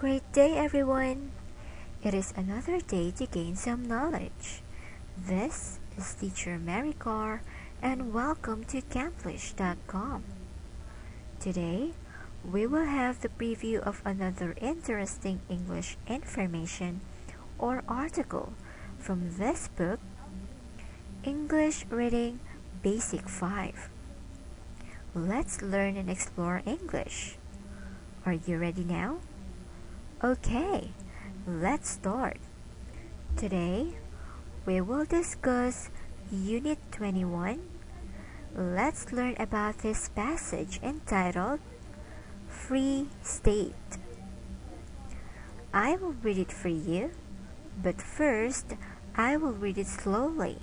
great day, everyone! It is another day to gain some knowledge. This is Teacher Mary Carr, and welcome to Camplish.com. Today, we will have the preview of another interesting English information or article from this book, English Reading Basic 5. Let's learn and explore English. Are you ready now? Okay, let's start. Today, we will discuss Unit 21. Let's learn about this passage entitled Free State. I will read it for you, but first, I will read it slowly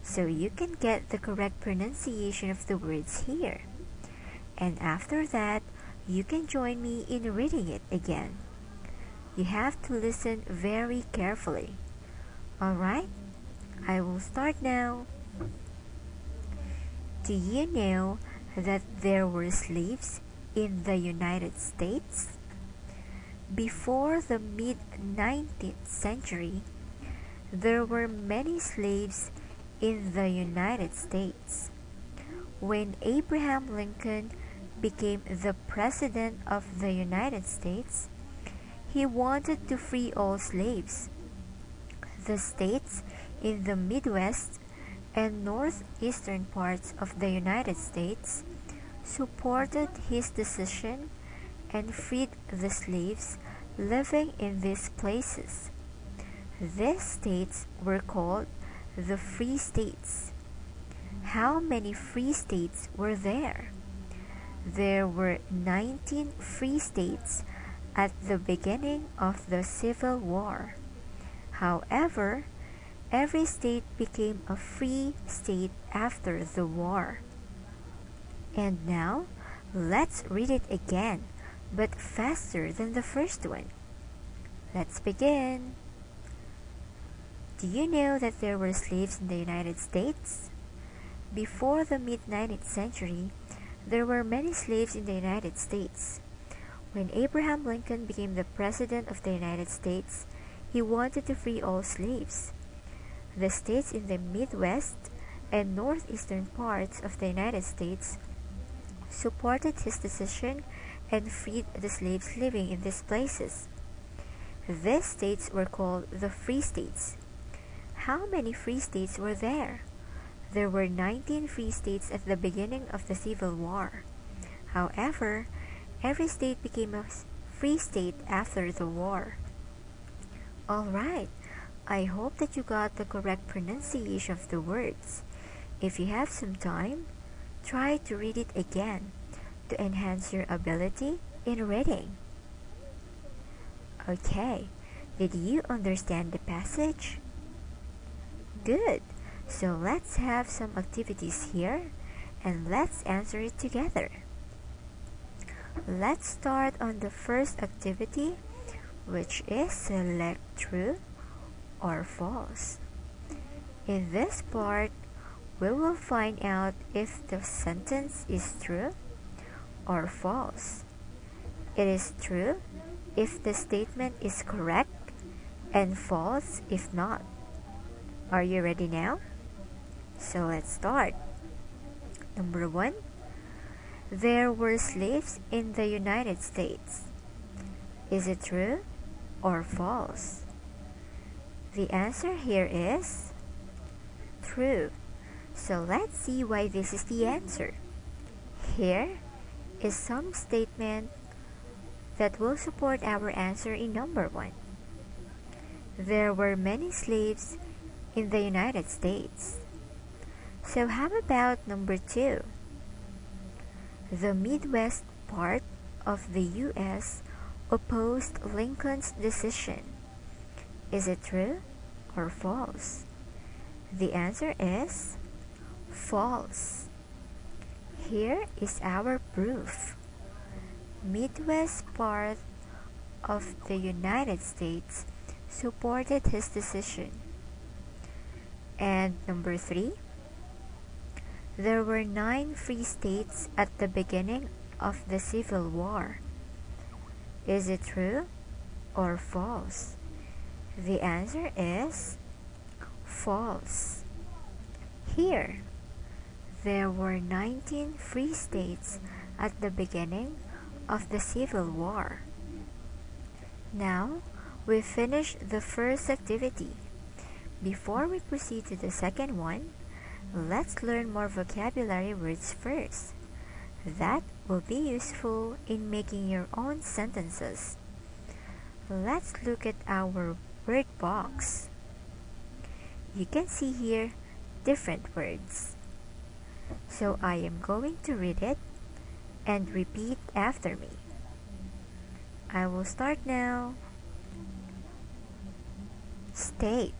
so you can get the correct pronunciation of the words here. And after that, you can join me in reading it again. You have to listen very carefully. Alright? I will start now. Do you know that there were slaves in the United States? Before the mid-19th century, there were many slaves in the United States. When Abraham Lincoln became the President of the United States, he wanted to free all slaves. The states in the Midwest and northeastern parts of the United States supported his decision and freed the slaves living in these places. These states were called the Free States. How many free states were there? There were 19 free states at the beginning of the Civil War. However, every state became a free state after the war. And now, let's read it again, but faster than the first one. Let's begin. Do you know that there were slaves in the United States? Before the mid-19th century, there were many slaves in the United States. When Abraham Lincoln became the President of the United States, he wanted to free all slaves. The states in the Midwest and northeastern parts of the United States supported his decision and freed the slaves living in these places. These states were called the Free States. How many free states were there? There were 19 free states at the beginning of the Civil War. However, every state became a free state after the war. Alright, I hope that you got the correct pronunciation of the words. If you have some time, try to read it again to enhance your ability in reading. Okay, did you understand the passage? Good, so let's have some activities here and let's answer it together. Let's start on the first activity, which is select true or false. In this part, we will find out if the sentence is true or false. It is true if the statement is correct and false if not. Are you ready now? So let's start. Number 1. There were slaves in the United States. Is it true or false? The answer here is true. So let's see why this is the answer. Here is some statement that will support our answer in number 1. There were many slaves in the United States. So how about number 2? The Midwest part of the U.S. opposed Lincoln's decision. Is it true or false? The answer is false. Here is our proof. Midwest part of the United States supported his decision. And number 3, there were 9 free states at the beginning of the Civil War. Is it true or false? The answer is false. Here, there were 19 free states at the beginning of the Civil War. Now, we've finished the first activity. Before we proceed to the second one, let's learn more vocabulary words first. That will be useful in making your own sentences. Let's look at our word box. You can see here different words. So I am going to read it and repeat after me. I will start now. State,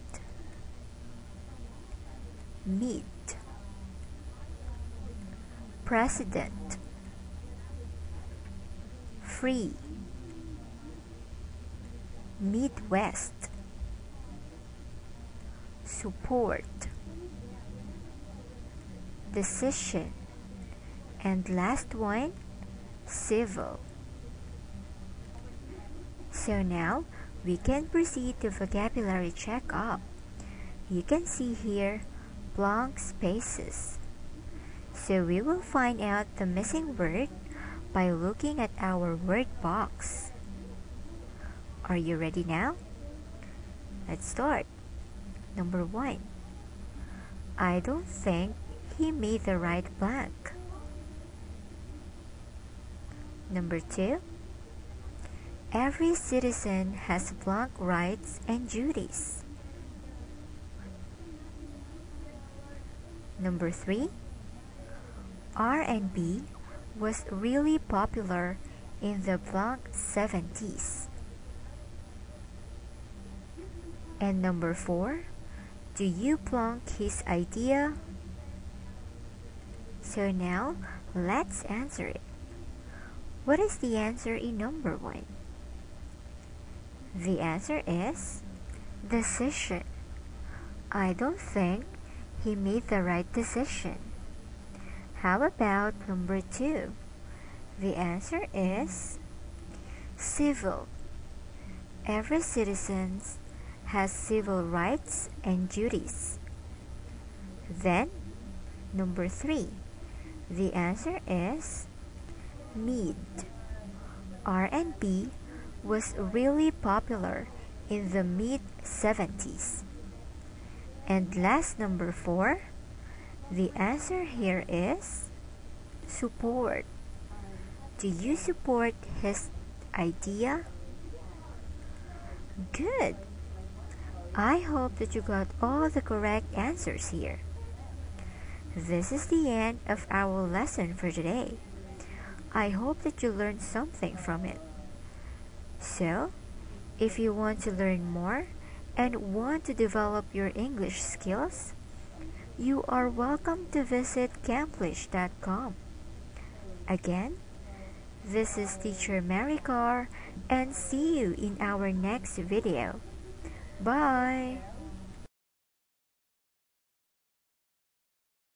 meet, president, free, Midwest, support, decision, and last one, civil. So now we can proceed to vocabulary checkup. You can see here blank spaces. So we will find out the missing word by looking at our word box. Are you ready now? Let's start. Number 1. I don't think he made the right blank. Number 2. Every citizen has blank rights and duties. Number 3. R&B was really popular in the blank 70s. And number 4. Do you blank his idea? So now, let's answer it. What is the answer in number 1? The answer is decision. I don't think he made the right decision. How about number 2? The answer is civil. Every citizen has civil rights and duties. Then, number 3. The answer is meet. R&B was really popular in the mid-70s. And last, number 4. The answer here is support. Do you support his idea? Good! I hope that you got all the correct answers here. This is the end of our lesson for today. I hope that you learned something from it. So, if you want to learn more and want to develop your English skills, you are welcome to visit camplish.com. Again, this is Teacher Mary Carr, and see you in our next video. Bye!